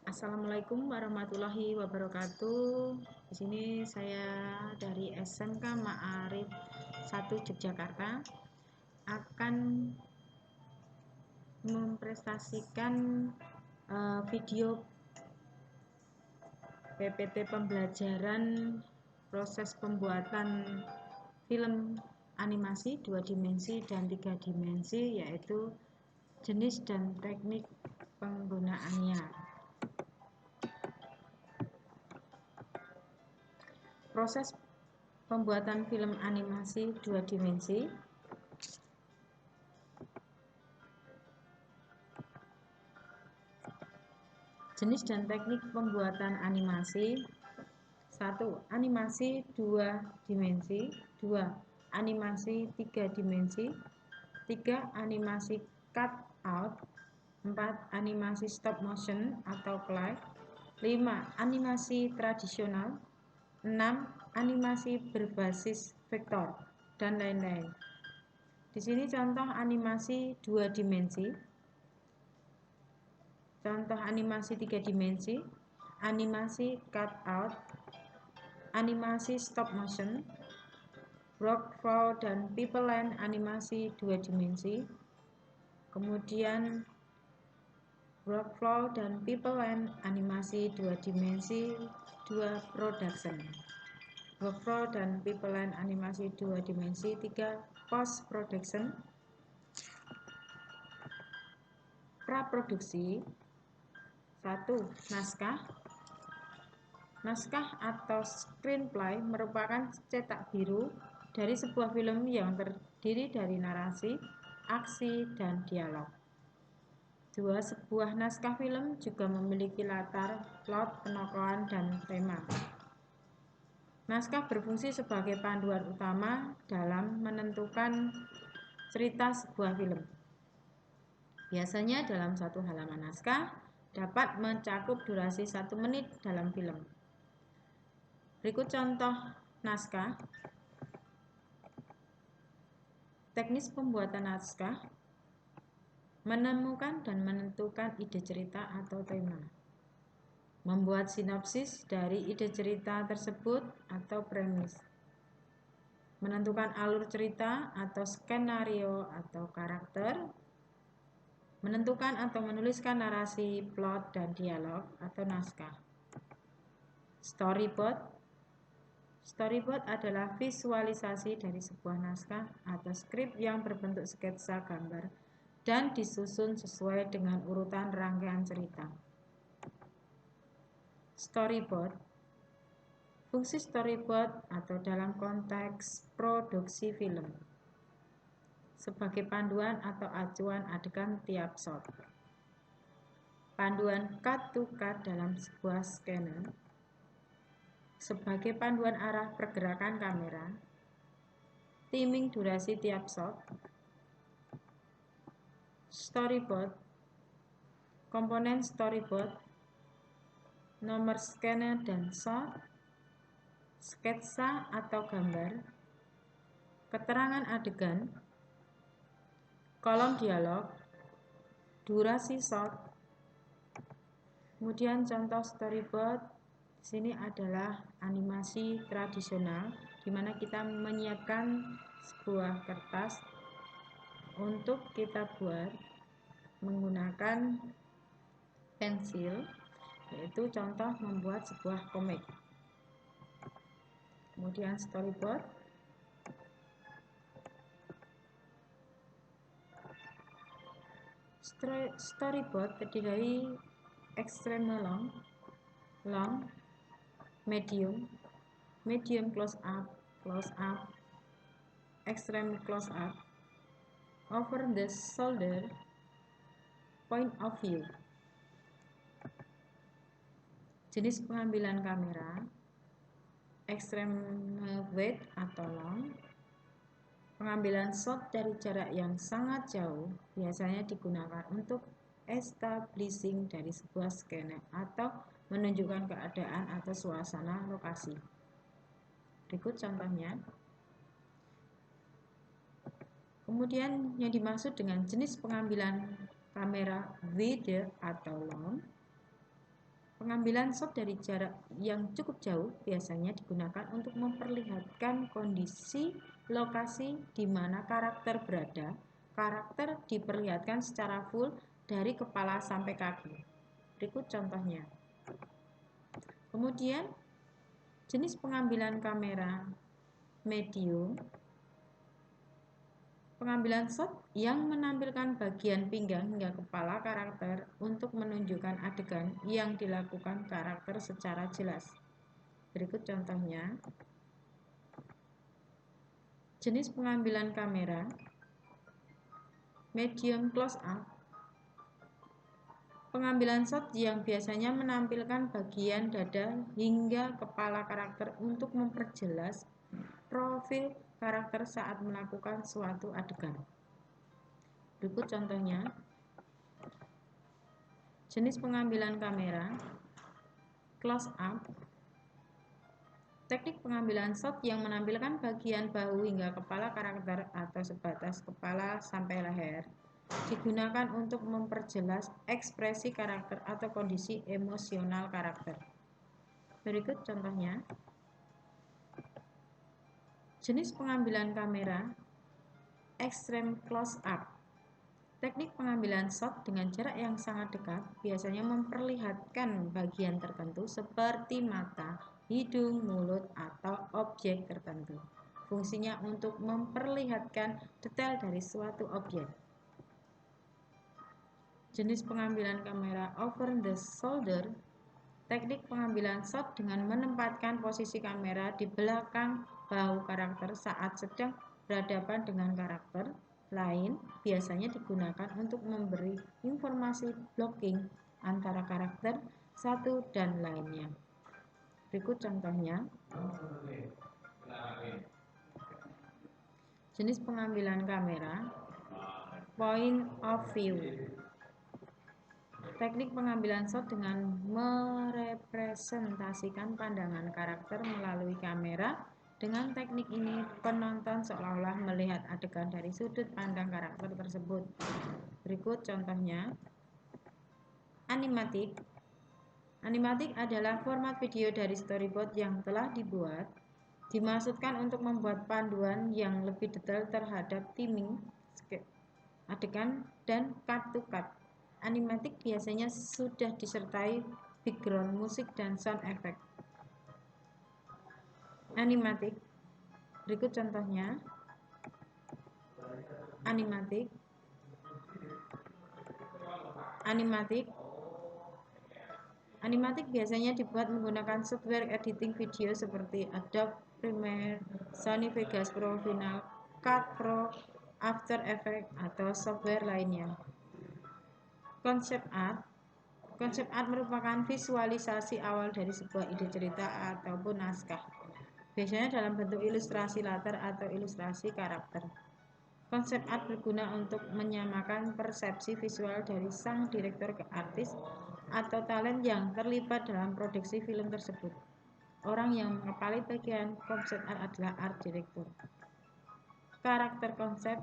Assalamualaikum warahmatullahi wabarakatuh. Di sini saya dari SMK Ma'arif 1 Yogyakarta akan mempresentasikan video PPT pembelajaran proses pembuatan film animasi 2 dimensi dan 3 dimensi, yaitu jenis dan teknik penggunaannya. Proses pembuatan film animasi 2 dimensi. Jenis dan teknik pembuatan animasi. 1. Animasi 2 dimensi. 2. Animasi 3 dimensi. 3. Animasi cut out. 4. Animasi stop motion atau clay. 5. Animasi tradisional. 6. Animasi berbasis vektor, dan lain-lain. Di sini contoh animasi 2 dimensi. Contoh animasi 3 dimensi, animasi cut out, animasi stop motion, workflow dan people line animasi 2 dimensi. Kemudian workflow dan people line animasi 2 dimensi 2 production. Workflow dan people line animasi 2 dimensi 3 post production. Praproduksi. 1. Naskah. Naskah atau screenplay merupakan cetak biru dari sebuah film yang terdiri dari narasi, aksi, dan dialog. 2. Sebuah naskah film juga memiliki latar, plot, penokohan, dan tema. Naskah berfungsi sebagai panduan utama dalam menentukan cerita sebuah film. Biasanya dalam satu halaman naskah dapat mencakup durasi 1 menit dalam film. Berikut contoh naskah. Teknis pembuatan naskah: menemukan dan menentukan ide cerita atau tema, membuat sinopsis dari ide cerita tersebut atau premis, menentukan alur cerita atau skenario atau karakter, menentukan atau menuliskan narasi, plot, dan dialog atau naskah. Storyboard. Storyboard adalah visualisasi dari sebuah naskah atau skrip yang berbentuk sketsa gambar dan disusun sesuai dengan urutan rangkaian cerita. Storyboard. Fungsi storyboard atau dalam konteks produksi film sebagai panduan atau acuan adegan tiap shot. Panduan cut to cut dalam sebuah scanner sebagai panduan arah pergerakan kamera. Timing durasi tiap shot. Storyboard. Komponen storyboard: nomor scanner dan shot, sketsa atau gambar, keterangan adegan, kolom dialog, durasi shot. Kemudian contoh storyboard di sini adalah animasi tradisional, di mana kita menyiapkan sebuah kertas untuk kita buat menggunakan pensil, yaitu contoh membuat sebuah komik. Kemudian storyboard. Storyboard terdiri dari extreme long, medium close up, extreme close up, over the shoulder, point of view. Jenis pengambilan kamera: extreme wide atau long. Pengambilan shot dari jarak yang sangat jauh biasanya digunakan untuk establishing dari sebuah scanner atau menunjukkan keadaan atau suasana lokasi. Berikut contohnya. Kemudian yang dimaksud dengan jenis pengambilan kamera wide atau long. Pengambilan shot dari jarak yang cukup jauh biasanya digunakan untuk memperlihatkan kondisi lokasi di mana karakter berada. Karakter diperlihatkan secara full dari kepala sampai kaki. Berikut contohnya. Kemudian, jenis pengambilan kamera medium. Pengambilan shot yang menampilkan bagian pinggang hingga kepala karakter untuk menunjukkan adegan yang dilakukan karakter secara jelas. Berikut contohnya. Jenis pengambilan kamera medium close up. Pengambilan shot yang biasanya menampilkan bagian dada hingga kepala karakter untuk memperjelas profil karakter saat melakukan suatu adegan. Berikut contohnya. Jenis pengambilan kamera close up. Teknik pengambilan shot yang menampilkan bagian bahu hingga kepala karakter atau sebatas kepala sampai leher digunakan untuk memperjelas ekspresi karakter atau kondisi emosional karakter. Berikut contohnya. Jenis pengambilan kamera extreme close up. Teknik pengambilan shot dengan jarak yang sangat dekat biasanya memperlihatkan bagian tertentu seperti mata, hidung, mulut, atau objek tertentu. Fungsinya untuk memperlihatkan detail dari suatu objek. Jenis pengambilan kamera over the shoulder. Teknik pengambilan shot dengan menempatkan posisi kamera di belakang bahu karakter saat sedang berhadapan dengan karakter lain biasanya digunakan untuk memberi informasi blocking antara karakter satu dan lainnya. Berikut contohnya. Jenis pengambilan kamera point of view. Teknik pengambilan shot dengan merepresentasikan pandangan karakter melalui kamera. Dengan teknik ini, penonton seolah-olah melihat adegan dari sudut pandang karakter tersebut. Berikut contohnya. Animatic. Animatic adalah format video dari storyboard yang telah dibuat, dimaksudkan untuk membuat panduan yang lebih detail terhadap timing, adegan, dan cut to cut. Animatic biasanya sudah disertai background musik dan sound effect. Animatic. Berikut contohnya. Animatic. Animatic biasanya dibuat menggunakan software editing video seperti Adobe Premiere, Sony Vegas Pro, Final Cut Pro, After Effects, atau software lainnya. Konsep art. Konsep art merupakan visualisasi awal dari sebuah ide cerita ataupun naskah, biasanya dalam bentuk ilustrasi latar atau ilustrasi karakter. Konsep art berguna untuk menyamakan persepsi visual dari sang direktur ke artis atau talent yang terlibat dalam produksi film tersebut. Orang yang mengepali bagian konsep art adalah art director. Karakter konsep.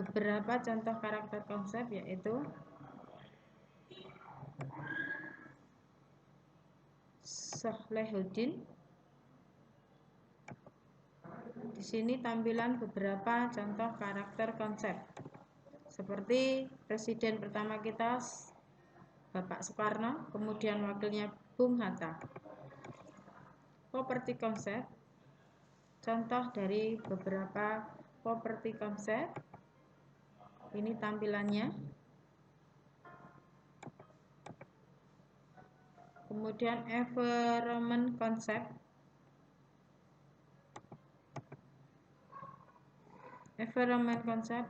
Beberapa contoh karakter konsep yaitu Sohlehuddin. Di sini tampilan beberapa contoh karakter konsep. Seperti presiden pertama kita Bapak Soekarno, kemudian wakilnya Bung Hatta. Properti konsep. Contoh dari beberapa properti konsep. Ini tampilannya. Kemudian environment konsep. Environment konsep.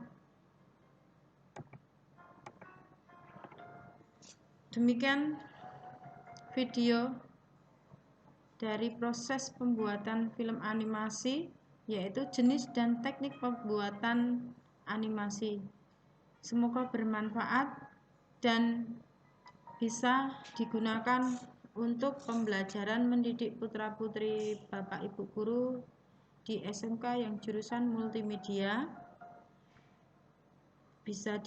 Demikian video dari proses pembuatan film animasi, yaitu jenis dan teknik pembuatan animasi. Semoga bermanfaat dan bisa digunakan untuk pembelajaran mendidik putra-putri Bapak Ibu guru di SMK yang jurusan multimedia. Bisa